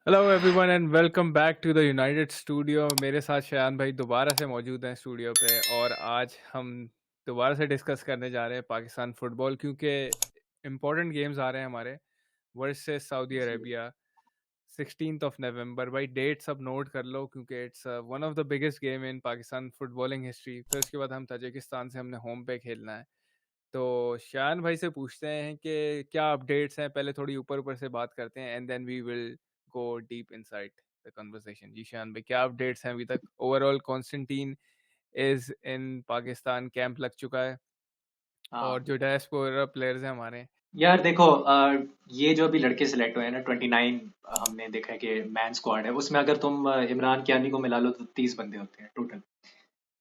Hello everyone and welcome back to the united studio. मेरे साथ शयान भाई दोबारा से मौजूद हैं स्टूडियो पे, और आज हम दोबारा से डिस्कस करने जा रहे हैं पाकिस्तान फुटबॉल, क्योंकि इम्पोर्टेंट गेम्स आ रहे हैं हमारे वर्सेस सऊदी जी। अरेबिया। 16 नवंबर भाई, डेट सब नोट कर लो क्योंकि it's one of the biggest game in Pakistan footballing history. फिर उसके बाद हम ताजिकिस्तान से हमने होम पे खेलना है। तो शान भाई से पूछते हैं कि क्या अपडेट्स हैं। पहले थोड़ी ऊपर ऊपर से बात करते हैं and then we will go deep inside the conversation. जी शान भाई, क्या अपडेट्स हैं अभी तक? Overall Constantine is in Pakistan, camp लग चुका है, और हाँ जो डायस्पोरा प्लेयर्स हैं हमारे। यार देखो, ये जो अभी लड़के सिलेक्ट हुए हैं ना 29, हमने देखा है कि मैन स्क्वाड है उसमें। अगर तुम इमरान कियानी को मिला लो तो 30 बंदे होते हैं टोटल।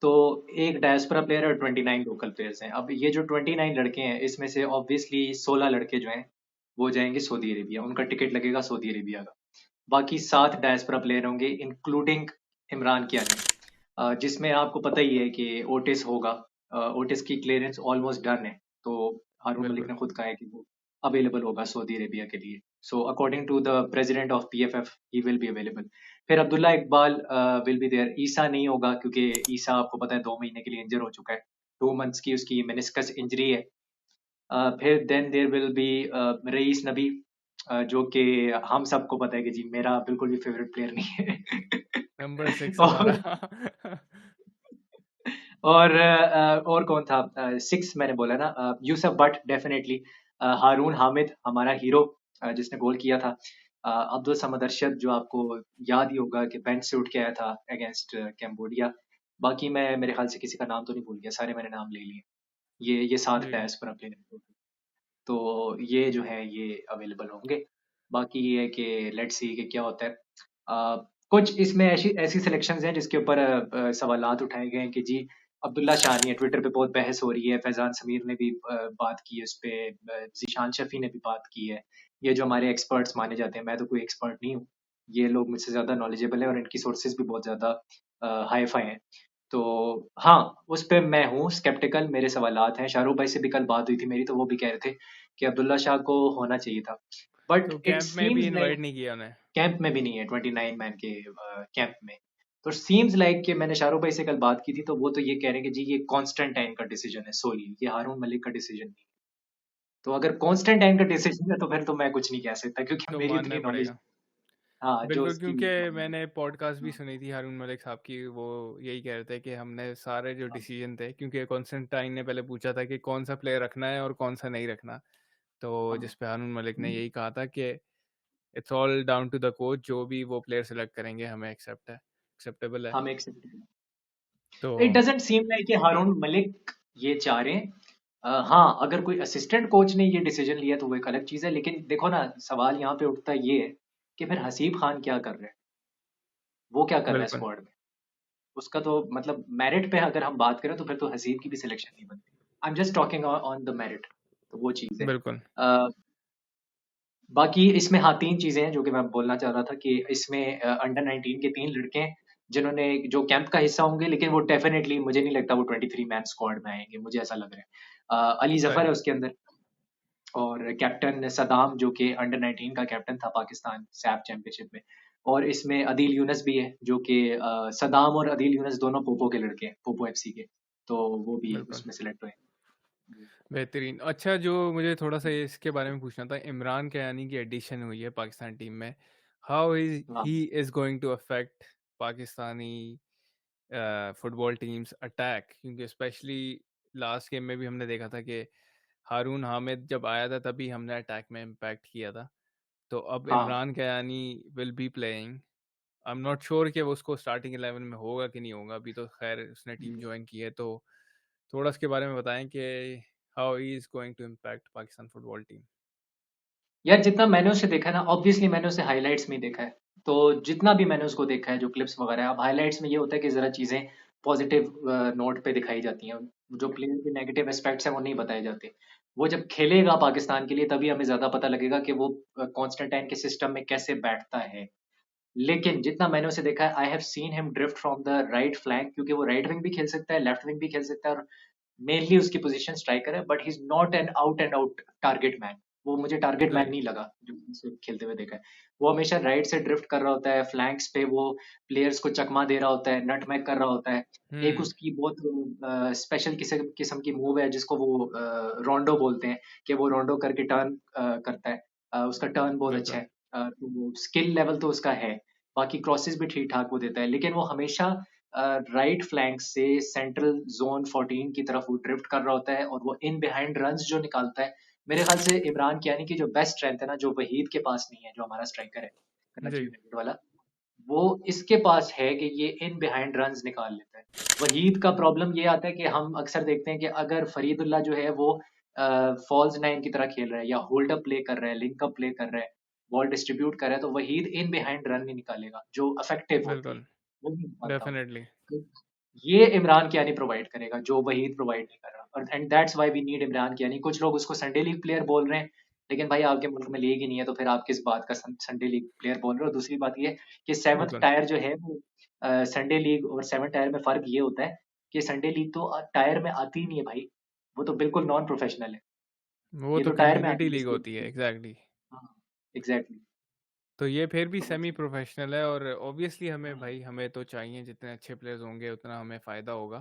तो एक डायस्पोरा प्लेयर और 29 लोकल प्लेयर्स हैं। अब ये जो 29 लड़के हैं इसमें से ऑब्वियसली 16 लड़के जो हैं वो जाएंगे सऊदी अरेबिया, उनका टिकट लगेगा सऊदी अरेबिया का। बाकी 7 डायस्पोरा प्लेयर होंगे इंक्लूडिंग इमरान कियानी, जिसमें आपको पता ही है कि ओटिस होगा। ओटिस की क्लियरेंस ऑलमोस्ट डन है, तो हारून मलिक बिल्कुल। ने खुद कहा है कि वो अवेलेबल होगा सऊदी अरेबिया के लिए। So according to the president of PFF he will be available. फिर Abdullah Iqbal will be there. Isa नहीं होगा क्योंकि ईसा आपको पता है 2 महीने के लिए इंजर हो चुका है। 2 मंथ्स की उसकी मेनिस्कस इंजरी है। फिर then there will be rice नबी, जो कि हम सबको पता है कि जी मेरा बिल्कुल भी फेवरेट प्लेयर नहीं है। नंबर 6 और हमारा। और कौन था? 6 मैंने बोला ना, यूसुफ भट्ट डेफिनेटली। हारून हामिद हमारा हीरो, जिसने गोल किया था। अब्दुल समद अरशद, जो आपको याद ही होगा कि बेंच से उठ के आया था अगेंस्ट कैम्बोडिया। बाकी मैं मेरे ख्याल से किसी का नाम तो नहीं भूल गया, सारे मैंने नाम ले लिए। ये 7 जी। डायस्पोरा प्लेयर, तो ये जो है ये अवेलेबल होंगे। बाकी ये है कि लेट्स सी कि क्या होता है। कुछ इसमें ऐसी ऐसी सिलेक्शंस हैं जिसके ऊपर सवालात उठाए गए हैं कि जी अब्दुल्ला शानी है, ट्विटर पे बहुत बहस हो रही है। फैजान समीर ने भी बात की है उस पे, जीशान शफी ने भी बात की है। ये जो हमारे एक्सपर्ट्स माने जाते हैं, मैं तो कोई एक्सपर्ट नहीं हूँ, ये लोग मुझसे ज्यादा नॉलेजेबल है और इनकी सोर्सेज भी बहुत ज्यादा हाई फाई हैं। तो हाँ, उस पे मैं हूँ स्केप्टिकल, मेरे सवालात हैं। शाहरुख भाई से भी कल बात हुई थी मेरी, तो वो भी कह रहे थे कि अब्दुल्ला शाह को होना चाहिए था, बट तो इट कैंप में भी सीम्स लाइक इनवाइट नहीं किया उन्हें? कैंप में भी नहीं है 29 मैन के कैंप में। तो सीम्स लाइक कि मैंने शाहरुख भाई से कल बात की थी, तो वो तो ये कह रहे हैं कि जी ये कॉन्स्टेंटाइन का डिसीजन है सोली, ये हारून मलिक का डिसीजन नहीं है। तो अगर कॉन्स्टेंटाइन का डिसीजन है तो फिर तो मैं कुछ नहीं कह सकता, क्योंकि तो मेरी मानना उतनी नॉलेज। पड़ेगा। हाँ, जो बिल्कुल, उसकी क्योंकि knowledge मैंने पॉडकास्ट भी है। सुनी थी हारून मलिक साहब की। वो यही कह रहे थे कि हमने सारे जो हाँ, डिसीजन थे, क्योंकि कॉन्स्टेंटाइन ने पहले पूछा था कि कौन सा प्लेयर रखना है और कौन सा नहीं रखना, तो हाँ, जिस पे हारून मलिक ने हाँ, यही कहा था कि it's all down to the coach, जो भी वो प्लेयर सेलेक्ट करेंगे हमें एक्सेप्टेबल है। हम एक second। तो इट डजंट सीम लाइक कि हारून मलिक ये चाह रहे हैं। हाँ, अगर कोई असिस्टेंट कोच ने ये डिसीजन लिया तो वो एक अलग चीज है, लेकिन देखो ना, सवाल यहाँ पे उठता ये है कि फिर हसीब खान क्या कर रहे हैं, वो क्या कर रहा है बिल्कुल। स्क्वाड में। उसका तो मतलब मेरिट पे अगर हम बात करें तो फिर तो हसीब की भी सिलेक्शन नहीं बनती। I am just talking on the merit. तो वो चीज है। बिल्कुल। बाकी इसमें हाँ 3 चीजें हैं जो कि मैं बोलना चाह रहा था कि इसमें अंडर 19 के 3 लड़के हैं जिन्होंने जो कैंप का हिस्सा होंगे, लेकिन वो डेफिनेटली मुझे नहीं लगता वो 23 मैन स्क्वाड में आएंगे, मुझे ऐसा लग रहा है। अली जफर राइट। है उसके अंदर, और कैप्टन सदाम जो कि अंडर 19 का कैप्टन था पाकिस्तान सैफ चैंपियनशिप में। और इसमें अदील यूनस भी है, जो कि सदाम और अदील यूनस दोनों पोपो के लड़के हैं, पोपो एफसी के। तो वो भी बिल्कुल। उसमें सिलेक्ट हुए हैं। बेहतरीन। अच्छा, जो मुझे थोड़ा सा इसके बारे में पूछना था, इमरान कयानी की एडिशन हुई है पाकिस्तान टीम में। हाउ इज हाँ, he is going to affect Pakistani football teams attack? क्योंकि स्पेशली लास्ट गेम में भी हमने देखा था कि हारून हामिद जब आया था तभी हमने अटैक में इम्पैक्ट किया था। तो अब हाँ। Imran Kayani will be playing. I am not sure कि वो उसको स्टार्टिंग 11 में होगा कि नहीं होगा। अभी तो खैर उसने टीम ज्वाइन की है, तो थोड़ा इसके बारे में बताएं कि how he is going to impact Pakistan football team. यार जितना मैंने उसे देखा है ना, ऑब्वियसली मैंने उसे हाइलाइट्स में ही देखा है। तो जितना भी मैंने उसको देखा है, जो क्लिप्स वगैरह, अब हाइलाइट्स में ये होता है कि जरा चीजें पॉजिटिव नोट पे दिखाई जाती हैं। जो प्लेयर के नेगेटिव एस्पेक्ट्स हैं वो नहीं बताए जाते। वो जब खेलेगा पाकिस्तान के लिए तभी हमें ज्यादा पता लगेगा कि वो कॉन्स्टेंटाइन के सिस्टम में कैसे बैठता है। लेकिन जितना मैंने उसे देखा है, I have seen him drift from the right flank, क्योंकि वो राइट विंग भी खेल सकता है, लेफ्ट विंग भी खेल सकता है, और मेनली उसकी पोजीशन स्ट्राइकर है, but he is not an out and out target man. वो मुझे टारगेट मैन राइट। नहीं लगा जो उसे खेलते हुए देखा है। वो हमेशा राइट से ड्रिफ्ट कर रहा होता है, फ्लैंक्स पे वो प्लेयर्स को चकमा दे रहा होता है, नटमैग कर रहा होता है। एक हुँ, उसकी बहुत स्पेशल किस्म किस्म की मूव है जिसको वो रोंडो बोलते हैं, कि वो रोंडो करके टर्न करता है। उसका टर्न बहुत अच्छा बिल्कुल। है। तो स्किल लेवल तो उसका है। बाकी क्रॉसेस भी ठीक ठाक वो देता है, लेकिन वो हमेशा राइट फ्लैंक से सेंट्रल जोन 14 की तरफ वो ड्रिफ्ट कर रहा होता है, और वो इन बिहाइंड रन्स जो निकालता है, मेरे ख्याल से इमरान कियानी की जो बेस्ट स्ट्रेंथ है ना, जो वहीद के पास नहीं है, जो हमारा स्ट्राइकर है कराची जी, यूनाइटेड वाला, वो इसके पास है कि ये इन बिहाइंड रन्स निकाल लेता है। वहीद का प्रॉब्लम ये आता है कि हम अक्सर देखते हैं कि अगर फरीदुल्लाह जो है वो फॉल्स नाइन की तरह खेल रहा है, या होल्ड अप प्ले कर रहा है, लिंक अप प्ले कर रहा है, बॉल डिस्ट्रीब्यूट कर रहा है, तो वहीद इन बिहाइंड रन नहीं निकालेगा जो इफेक्टिव होते हैं, बिल्कुल, वो नहीं निकालता वो। डेफ़िनेटली। तो ये इमरान कियानी प्रोवाइड करेगा जो वहीद प्रोवाइड नहीं कर रहा, और and that's why we need Imran Kiyani. कुछ लोग उसको संडे लीग प्लेयर बोल रहे हैं, लेकिन भाई आपके मुल्क में लीग ही नहीं है, तो फिर आप किस बात का संडे लीग प्लेयर बोल रहे हो। दूसरी बात ये कि सेवंथ बिल्कुल, टायर जो है वो संडे लीग और सेवंथ टायर में फर्क ये होता है कि संडे लीग तो टायर में आती ही नहीं है भाई, वो तो बिल्कुल नॉन प्रोफेशनल है। वो ये तो तो टायर में कम्युनिटी आती है लीग इस होती है, लीग। एग्ज़ैक्टली। हाँ, एग्जैक्टली। तो ये फिर भी तो सेमी प्रोफ़ेशनल है और ऑब्वियसली हमें हाँ, भाई हमें तो चाहिए जितने अच्छे प्लेयर्स होंगे उतना हमें फ़ायदा होगा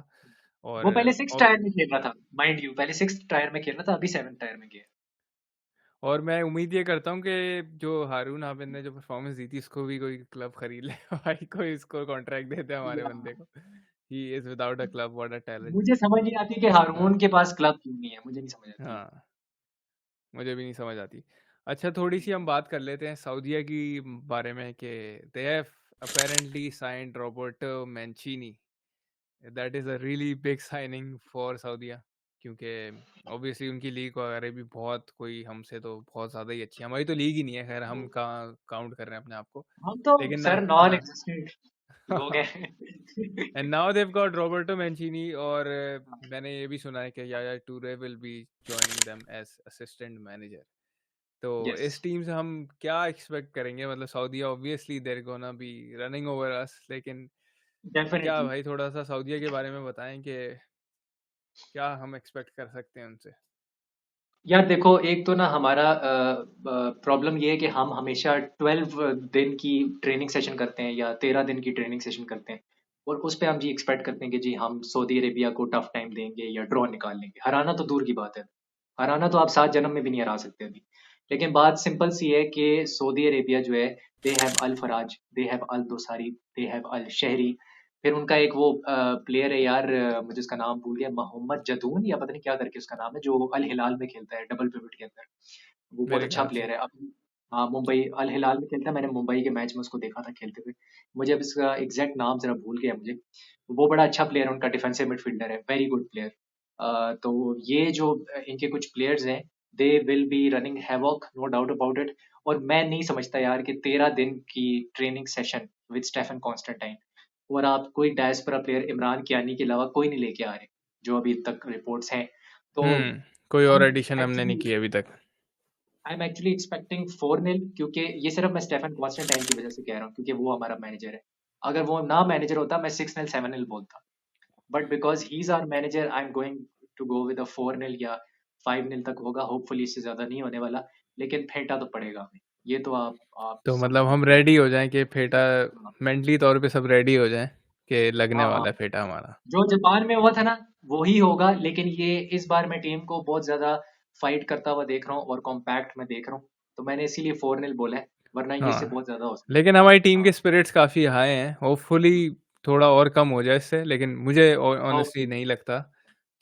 वो और पहले सिक्स ऑब टायर में खेल रहा था, माइंड यू, पहले सिक्स टायर में खेल रहा था, अभी सेवंथ टायर में गया और मैं उम्मीद ये करता हूँ कि जो हारून आबिद ने जो परफ़ॉर्मेंस दी थी उसको भी कोई क्लब खरीद ले भाई कोई इसको कॉन्ट्रैक्ट दे दे है। हमारे या बंदे को। He is without a club what a talent. मुझे समझ नहीं आती कि हाँ, हार्मोन के पास क्लब क्यों नहीं है, मुझे नहीं समझ आती। हाँ। मुझे भी नहीं समझ आती। अच्छा थोड़ी-सी हम बात कर लेते हैं सऊदीया की बारे में कि they have apparently signed Roberto Mancini. That is a really big signing for Saudia क्योंकि ऑब्वियसली उनकी लीग वगैरह भी बहुत कोई हमसे तो बहुत ज़्यादा ही अच्छी है। हमारी तो लीग ही नहीं है खैर हम कहाँ काउंट कर रहे हैं अपने आप को। हम तो लेकिन ना सर नॉन हाँ। एग्जिस्टेंट लोग हैं। And now they've got Roberto Mancini और मैंने ये भी सुना है कि Yaya Toure will be joining them as assistant manager. तो यस, इस टीम से हम क्या एक्सपेक्ट करेंगे मतलब Saudia obviously they're gonna be running over us लेकिन क्या डेफिनेटली। भाई थोड़ा-सा सऊदीया के बारे में बताएँ कि क्या हम एक्सपेक्ट कर सकते हैं उनसे? यार देखो, एक तो ना हमारा प्रॉब्लम ये है कि हम हमेशा 12 दिन की ट्रेनिंग सेशन करते हैं, या 13 दिन की ट्रेनिंग सेशन करते हैं, और उस पे हम जी एक्सपेक्ट करते हैं कि जी हम सऊदी अरेबिया को टफ टाइम देंगे या ड्रॉ निकाल लेंगे। हराना तो दूर की बात है, हराना तो आप 7 जन्म में भी नहीं हरा सकते अभी। लेकिन बात सिंपल सी है कि सऊदी अरेबिया जो है, they have Al Faraj, they have Al Dosari, they have Al Shahri, फिर उनका एक वो प्लेयर है यार, मुझे उसका नाम भूल गया, मोहम्मद जदून या पता नहीं क्या करके उसका नाम है, जो अल हिलाल में खेलता है डबल पिवट के अंदर। वो बहुत मेरे अच्छा ख्याल से। प्लेयर है। अब हाँ, मुंबई अल हिलाल में खेलता है, मैंने मुंबई के मैच में उसको देखा था खेलते हुए। मुझे अब इसका एग्जैक्ट नाम जरा भूल गया मुझे। वो बड़ा अच्छा प्लेयर है, उनका डिफेंसिव मिडफील्डर है, वेरी गुड प्लेयर। तो ये जो इनके कुछ प्लेयर्स हैं, they will be running havoc, no doubt about it. और मैं नहीं समझता यार कि 13 दिन की training session with Stephen Constantine, और आप कोई डायस्पोरा प्लेयर इमरान कियानी के अलावा कोई नहीं लेके आ रहे, जो अभी तक रिपोर्ट्स हैं। तो कोई और हम एडिशन हमने नहीं एक्चुअली की अभी तक। आई एम एक्चुअली एक्सपेक्टिंग 4-0, क्योंकि ये सिर्फ मैं स्टेफन कॉन्स्टेंटाइन की वजह से कह रहा हूँ, क्योंकि वो हमारा मैनेजर है। अगर वो ना मैनेजर होता, मैं 6-0 7-0 बोलता, but because he is our manager, I am going to go with a 4-0 या 5-0 तक होगा, होपफुली इससे ज्यादा नहीं होने वाला, लेकिन फेंटा तो पड़ेगा हमें। ये तो आप तो समझ मतलब हम सकते हो। रेडी हो जाएँ कि फेटा हाँ, मेंटली तौर पे सब रेडी हो जाएँ कि लगने हाँ, वाला हाँ। है फेटा हमारा। जो जापान में हुआ था ना, वो ही होगा, लेकिन ये इस बार मैं टीम को बहुत ज्यादा फाइट करता हुआ देख रहा हूँ, और कॉम्पैक्ट में देख रहा हूँ, तो मैंने इसीलिए 4-0 बोला है, वरना ये इससे हाँ, बहुत ज्यादा हो सकता लेकिन हमारी है। टीम हाँ, के स्पिरिट्स काफ़ी हाई हैं। होपफुली थोड़ा और कम हो जाए इससे लेकिन मुझे ऑनेस्टली होपफुली नहीं लगता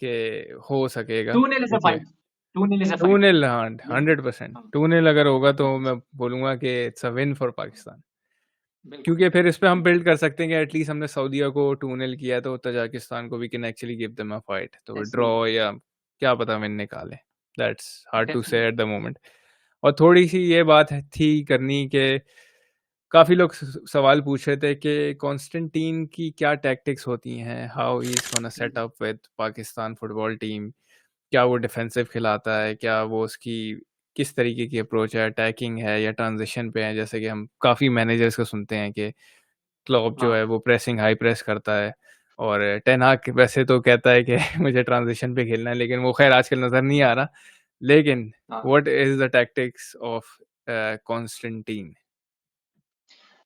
कि हो सकेगा 2-0 इज अ क्योंकि फाइट, 2-0 इज अ फाइट। 2-0 हाँ, ये 100% हाँ, 2-0 अगर होगा तो यस, मैं बोलूँगा कि it's a win for Pakistan. बिल्कुल, क्योंकि फिर इस पे हम बिल्कुल, बिल्ड कर सकते हैं कि एटलीस्ट हमने सऊदीया को 2-0 किया है तो तजाकिस्तान को we can actually give them a fight. तो ड्रॉ डेफिनेटली, या क्या पता विन निकालें। That's hard to say definitely. At the moment. और थोड़ी-सी ये बात थी करनी कि काफ़ी लोग सवाल पूछ रहे थे कि कॉन्स्टेंटीन की क्या टैक्टिक्स होती हैं? How he is gonna set up with Pakistan football team? क्या वो डिफेंसिव खिलाता है? क्या वो उसकी किस तरीके की अप्रोच है? अटैकिंग है या ट्रांज़िशन पे है? जैसे कि हम काफ़ी मैनेजर्स को सुनते हैं कि क्लॉप जो हाँ, है वो प्रेसिंग हाई प्रेस करता है और टेन हाग वैसे तो कहता है कि मुझे ट्रांज़िशन पे खेलना है लेकिन वो ख़ैर आजकल नज़र नहीं आ रहा। लेकिन हाँ what is the tactics of Constantine?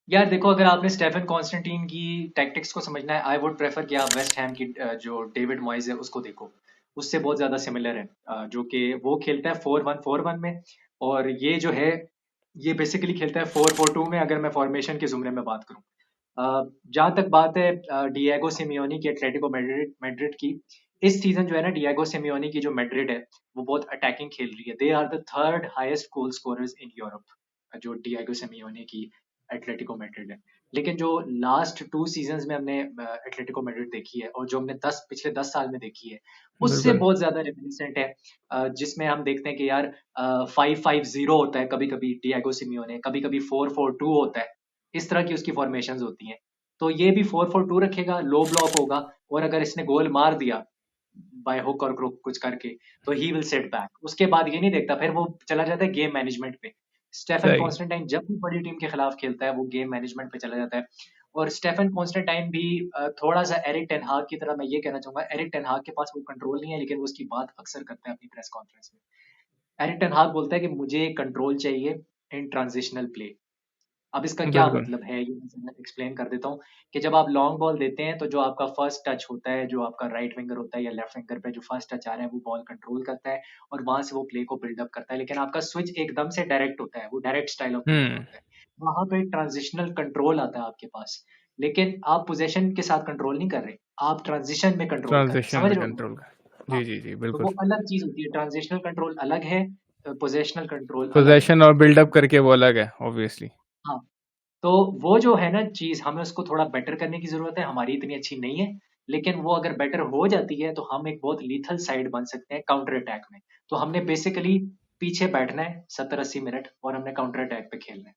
यार देखो, अगर आपने स्टेफन कॉन्स्टेंटीन की टैक्टिक्स को समझना है, आई वुड प्रेफर कि आप वेस्ट हैम की जो डेविड मॉयज है उसको देखो। उससे बहुत ज्यादा सिमिलर है, जो कि वो खेलता है 4-1-4-1 में, और ये जो है ये बेसिकली खेलता है 4-4-2 में, अगर मैं फॉर्मेशन के जुमरे में बात करूं। जहां तक बात है डिएगो सिमियोनी की एटलेटिको मैड्रिड मैड्रिड की, इस सीजन जो है ना डिएगो सिमियोनी की जो मैड्रिड है वो बहुत अटैकिंग खेल रही है। They are the third highest goal scorers in Europe, जो डिएगो सिमियोनी की एटलेटिको मैड्रिड है। लेकिन जो लास्ट 2 सीजन्स में हमने एटलेटिको मैड्रिड देखी है, और जो हमने पिछले 10 साल में देखी है, उससे बिल्कुल बहुत ज्यादा रेमिनिसेंट है। जिसमें हम देखते हैं कि यार 5-5-0 होता है कभी कभी डिएगो सिमियोने, कभी कभी 4-4-2 होता है। इस तरह की उसकी फॉर्मेशंस होती हैं। तो ये भी 4-4-2 रखेगा, लो ब्लॉक होगा, और अगर इसने गोल मार दिया बाय हुक और क्रुक कुछ करके, तो ही विल सेट बैक। उसके बाद ये नहीं देखता, फिर वो चला जाता है गेम मैनेजमेंट पे। स्टेफन सही। कॉन्स्टेंटाइन जब भी बड़ी टीम के खिलाफ खेलता है वो गेम मैनेजमेंट पे चला जाता है। और स्टेफन कॉन्स्टेंटाइन भी थोड़ा सा एरिक टेन हाग की तरह, मैं ये कहना चाहूंगा, एरिक टेन हाग के पास वो कंट्रोल नहीं है, लेकिन वो उसकी बात अक्सर करता है अपनी प्रेस कॉन्फ्रेंस में। एरिक टेन हाग बोलता है कि मुझे कंट्रोल चाहिए इन ट्रांजिशनल प्ले। अब इसका क्या बिल्कुल। मतलब है, ये मैं एक्सप्लेन कर देता हूँ। कि जब आप लॉन्ग बॉल देते हैं, तो जो आपका फर्स्ट टच होता है, जो आपका राइट विंगर होता है या लेफ्ट विंगर पे जो फर्स्ट टच आ रहा है, वो बॉल कंट्रोल करता है, और वहां से वो प्ले को बिल्डअप करता है। लेकिन आपका स्विच एकदम से डायरेक्ट होता है, वो डायरेक्ट स्टाइल ऑफ क्रिकेट हम्म। होता है। वहां पे ट्रांजिशनल कंट्रोल आता है आपके पास। लेकिन आप पोजेशन के साथ कंट्रोल नहीं कर रहे, आप ट्रांजिशन में कंट्रोल कर रहे हैं। ट्रांजिशन समझ में रहे हो? कंट्रोल कर, हाँ। जी जी जी तो बिल्कुल। वो अलग चीज होती है, ट्रांजिशनल कंट्रोल अलग है, पोजेशनल कंट्रोल अलग है। पोजेशन और बिल्डअप करके वो अलग है ऑब्वियसली। हाँ। तो वो जो है ना चीज, हमें उसको थोड़ा बेटर करने की जरूरत है, हमारी इतनी अच्छी नहीं है। लेकिन वो अगर बेटर हो जाती है, तो हम एक बहुत लीथल साइड बन सकते हैं काउंटर अटैक में। तो हमने बेसिकली पीछे बैठना है 70-80 मिनट, और हमने काउंटर अटैक पे खेलना है।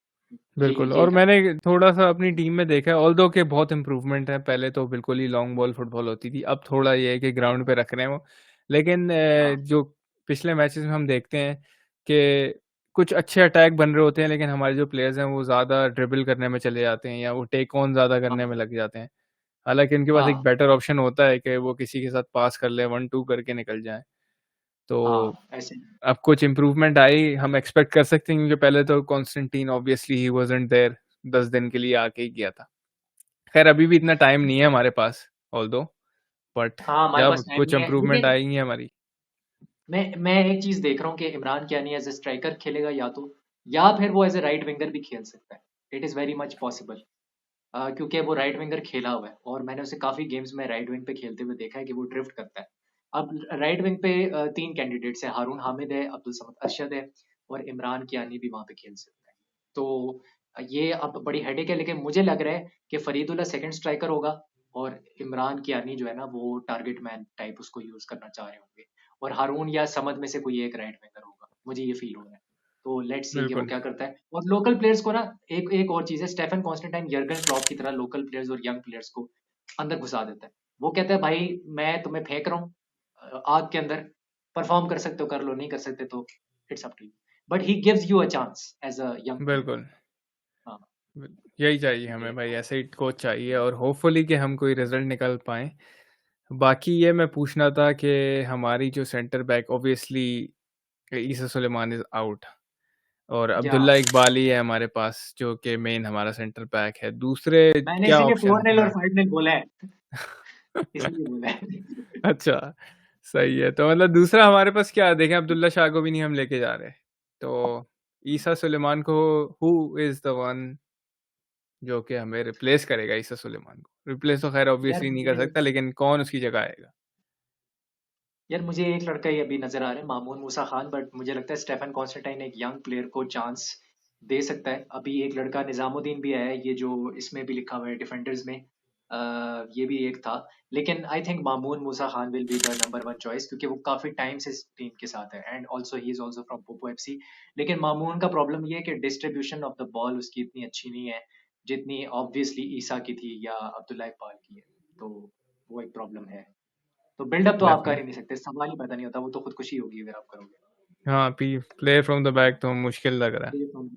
बिल्कुल। ये और करना है। मैंने थोड़ा सा अपनी टीम में देखा है, ऑल्दो के बहुत इम्प्रूवमेंट है। पहले तो बिल्कुल ही लॉन्ग बॉल फुटबॉल होती थी, अब थोड़ा ये है कि ग्राउंड पे रख रहे हैं वो। लेकिन हाँ जो पिछले मैचेस में हम देखते हैं कि कुछ अच्छे अटैक बन रहे होते हैं, लेकिन हमारे जो प्लेयर्स हैं वो ज़्यादा ड्रिबल करने में चले जाते हैं या वो टेक ऑन ज़्यादा हाँ करने में लग जाते हैं। हालांकि उनके पास एक हाँ बेटर ऑप्शन होता है कि वो किसी के साथ पास कर ले, 1-2 करके निकल जाए। तो हाँ ऐसे। अब कुछ इम्प्रूवमेंट आई हम एक्सपेक्ट कर सकते हैं, क्योंकि पहले तो कॉन्स्टेंटीन ऑब्वियसली ही वाज़न्ट देयर, 10 दिन के लिए आके ही गया था। खैर अभी भी इतना टाइम नहीं है हमारे पास ऑल्दो, बट हाँ, हमारे पास जब टाइम कुछ नहीं है, इम्प्रूवमेंट लेकिन आएगी हमारी। मैं एक चीज देख रहा हूँ कि Imran Kiyani as a striker खेलेगा, या फिर वो एज ए राइट विंगर भी खेल सकता है। It is very much possible. क्योंकि वो राइट विंगर खेला हुआ है, और मैंने उसे काफी गेम्स में राइट विंग पे खेलते हुए देखा है कि वो ड्रिफ्ट करता है। अब राइट विंग पे 3 कैंडिडेट्स हैं, हारून हामिद है, अब्दुल समद अरशद है, और इमरान कियानी भी वहां पे खेल सकता है। तो ये अब बड़ी हेडेक है, लेकिन मुझे लग रहा है कि फरीदुल्ला सेकंड स्ट्राइकर होगा, और इमरान कियानी जो है ना वो टारगेट मैन टाइप उसको यूज करना चाह रहे होंगे, और हारून या समद में से कोई एक राइट विंगर होगा, मुझे ये फील हो रहा है। तो लेट्स सी कि वो बिल्कुल। क्या करता है। और लोकल प्लेयर्स को ना, एक एक और चीज है, स्टेफन कॉन्स्टेंटाइन यर्गन क्लॉप की तरह लोकल प्लेयर्स और यंग प्लेयर्स को अंदर घुसा देता है। वो कहता है भाई मैं तुम्हें फेंक रहा हूँ आग के अंदर, परफॉर्म कर सकते हो कर लो, नहीं कर सकते तो it's up to you, but he gives you a chance as a young player. बिल्कुल। हाँ। यही चाहिए ये हमें भाई, ऐसे ही कोच चाहिए, और होपफुली कि हम कोई रिजल्ट निकाल पाएँ। बाकी ये मैं पूछना था कि हमारी जो centre back obviously Isa Suleman is out, और या अब्दुल्ला इकबाल ही है हमारे पास जो कि मेन हमारा सेंटर बैक है। दूसरे मैंने क्या इसीलिए ऑप्शन 4-0 और हैं? 5-0 बोला है, इसलिए बोला है। अच्छा, सही है। तो मतलब दूसरा हमारे पास क्या है? देखें, अब्दुल्ला शाह को भी नहीं हम लेके जा रहे। तो ईसा सुलेमान को, हू इज़ द वन जो कि हमें रिप्लेस करेगा ईसा सुलेमान को? रिप्लेस तो ख़ैर यार ऑब्वियसली नहीं कर मुझे सकता, लेकिन कौन उसकी जगह आएगा? यार मुझे एक लड़का ही अभी नजर आ रहा है, मामून मूसा खान, बट मुझे लगता है स्टेफन कॉन्स्टेंटाइन एक यंग प्लेयर को चांस दे सकता है। अभी एक लड़का निजामुद्दीन भी आया है, ये जो इसमें भी लिखा हुआ है डिफेंडर्स में, ये भी एक था। लेकिन I think Mamun Musa Khan will be the number 1 choice, क्योंकि वो काफी टाइम से इस टीम के साथ है, and also he is also from Poopó FC. लेकिन मामून का प्रॉब्लम ये है कि डिस्ट्रीब्यूशन ऑफ द बॉल उसकी इतनी अच्छी नहीं है, जितनी ऑब्वियसली ईसा की थी या अब्दुल्ला इकबाल की है। तो वो एक प्रॉब्लम है। तो बिल्डअप तो आप कर डेफिनिट ही नहीं सकते, सवाल ही पैदा नहीं होता, वो तो खुदकुशी होगी अगर आप करोगे। हाँ, पी प्लेयर फ्रॉम द बैक तो मुश्किल लग रहा है।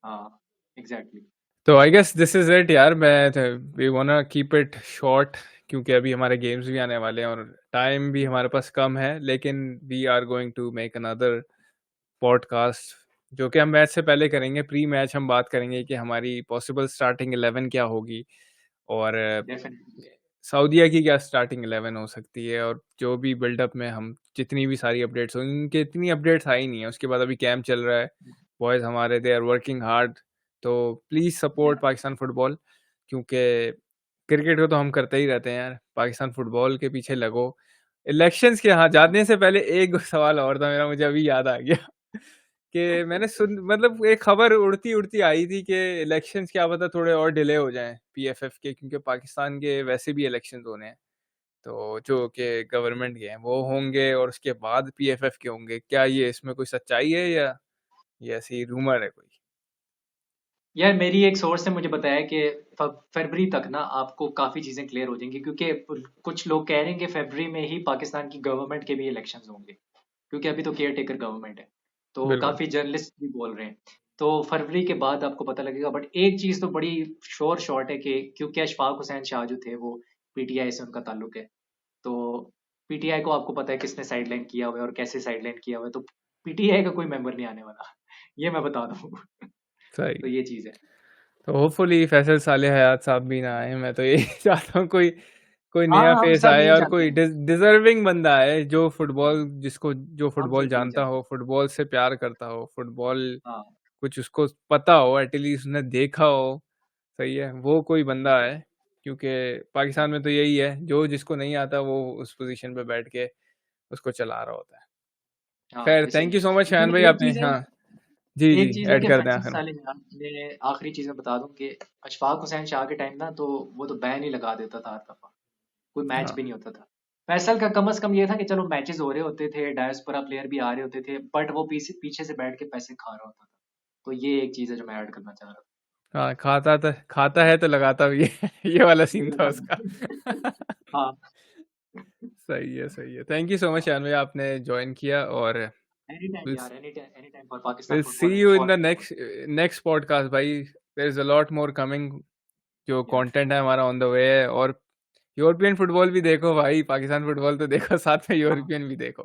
हाँ एग्जैक्टली। तो I guess this is it यार। We wanna keep it short, क्योंकि अभी हमारे गेम्स भी आने वाले हैं और टाइम भी हमारे पास कम है, लेकिन we are going to make another podcast जो कि हम मैच से पहले करेंगे। प्री मैच हम बात करेंगे कि हमारी पॉसिबल स्टार्टिंग 11 क्या होगी और डेफिनेटली। सऊदीया की क्या स्टार्टिंग 11 हो सकती है, और जो भी बिल्डअप में हम जितनी भी सारी अपडेट्स होंगी, इनकी इतनी अपडेट्स आई नहीं है। उसके बाद अभी कैंप चल रहा है, बॉयज़ हमारे दे आर वर्किंग हार्ड। तो प्लीज़ सपोर्ट पाकिस्तान फुटबॉल, क्योंकि क्रिकेट को तो हम करते ही रहते हैं यार, पाकिस्तान फुटबॉल के पीछे लगो। इलेक्शंस के यहाँ जाने से पहले एक सवाल और था मेरा, मुझे अभी याद आ गया कि मैंने सुन मतलब एक खबर उड़ती-उड़ती आई थी कि इलेक्शंस क्या पता थोड़े और डिले हो जाएँ पीएफएफ के, क्योंकि पाकिस्तान के वैसे भी इलेक्शंस होने हैं। तो जो कि गवर्नमेंट के हैं वो होंगे और उसके बाद पीएफएफ के होंगे। क्या ये इसमें कोई सच्चाई है या ये ऐसी रूमर है कोई? यार मेरी एक सोर्स ने मुझे बताया कि फरवरी तक ना आपको काफी चीजें क्लियर हो जाएंगी, क्योंकि कुछ लोग कह रहे हैं कि फरवरी में ही पाकिस्तान की गवर्नमेंट के भी इलेक्शंस होंगे, क्योंकि अभी तो केयर टेकर गवर्नमेंट है। तो बिल्कुल, काफी जर्नलिस्ट भी बोल रहे हैं। तो फरवरी के बाद आपको पता लगेगा। बट एक चीज तो बड़ी श्योर शॉर्ट है कि क्योंकि अशफाक हुसैन शाह जो थे वो पीटीआई से उनका ताल्लुक है। तो पीटीआई को आपको पता है किसने साइडलाइन किया हुआ है और कैसे साइडलाइन किया हुआ है। तो पीटीआई का कोई मेंबर नहीं आने वाला, ये मैं बता दूं। सही। तो ये चीज है। तो होपफुली फैसल साले हयात साहब भी ना आए। मैं तो यही चाहता हूँ कोई कोई हाँ, नया हम फेस सब आए यही और चाहते कोई हैं। डिजर्विंग बंदा आए जो फुटबॉल जिसको जो हम फुटबॉल सब यही जानता चाहते हो, हैं। फुटबॉल से प्यार करता हो, फुटबॉल हाँ, कुछ उसको पता हो, एटलीस्ट उसने देखा हो। सही है, वो कोई बंदा बिल्कुल। है, क्योंकि पाकिस्तान में तो यही है, जो जिसको नहीं आता वो उस पोजीशन पे बैठ के उसको चला रहा होता है। हाँ, खैर, ये सही थैंक है। यू सो मच लेकिन शायान भाई, एक आपने चीज है, हाँ जी जी एक चीज है ऐड कि कर दें फैसल आखिर में। साले में मैं आखिरी चीज में बता दूं कि अशफाक हुसैन शाह के टाइम ना तो वो तो बैन ही लगा देता था हर दफा, कोई मैच हाँ भी नहीं होता था। फैसल का कम से कम ये था कि चलो मैचेस हो रहे होते थे, डायस्पोरा प्लेयर भी आ रहे होते थे, बट वो पीछे पीछे से बैठ के पैसे खा रहा होता था। तो ये एक चीज है जो मैं ऐड करना चाह रहा हाँ, खाता है तो लगाता भी है ये वाला सीन था उसका था। हाँ, सही है, सही है। Thank you so much Shayan भाई, आपने ज्वाइन किया, और एनी टाइम यार, any time for Pakistan will see football and you in for the football. Next podcast भाई। There is a lot more coming, जो यार कंटेंट है हमारा ऑन द वे है। और यूरोपियन फुटबॉल भी देखो भाई, पाकिस्तान फुटबॉल तो देखो, साथ में हाँ, यूरोपियन भी देखो।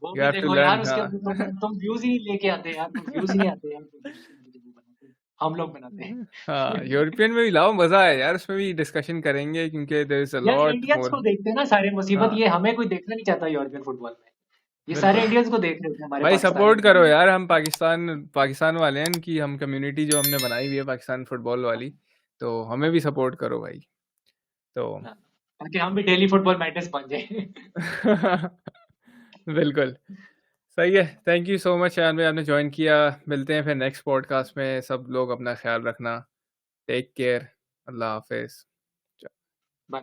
वो यू भी हैव टू देखो यार। लर्न। उसके हाँ अंदर तुम व्यूज ही लेके आते हैं यार, तुम व्यूज नहीं आते यार, तुम वो बनाते हैं, हम लोग बनाते हाँ, हैं। यूरोपियन में भी लाओ, मजा है यार, उसमें भी डिस्कशन करेंगे क्योंकि देयर इज अ यार लॉट इंडियंस मोर। को देखते हैं ना सारे, मुसीबत हाँ ये हमें कोई देखना नहीं चाहता यूरोपियन फुटबॉल में। ये सारे बिल्कुल इंडियंस को देख रहे थे, हमारे भाई, पाकिस्तानी सपोर्ट करो इंडियंस। यार। हम पाकिस्तान पाकिस्तान वाले हैं कि हम कम्युनिटी जो हमने बनाई हुई है पाकिस्तान फुटबॉल वाली, तो हमें भी सपोर्ट करो भाई। तो हाँ, ताकि हम भी डेली फुटबॉल मैचेस बन जाए। बिल्कुल सही है। थैंक यू सो मच यार भाई, आपने ज्वाइन किया। मिलते हैं फिर नेक्स्ट पॉडकास्ट में। सब लोग अपना ख्याल रखना। Take care. अल्लाह हाफिज। बाय।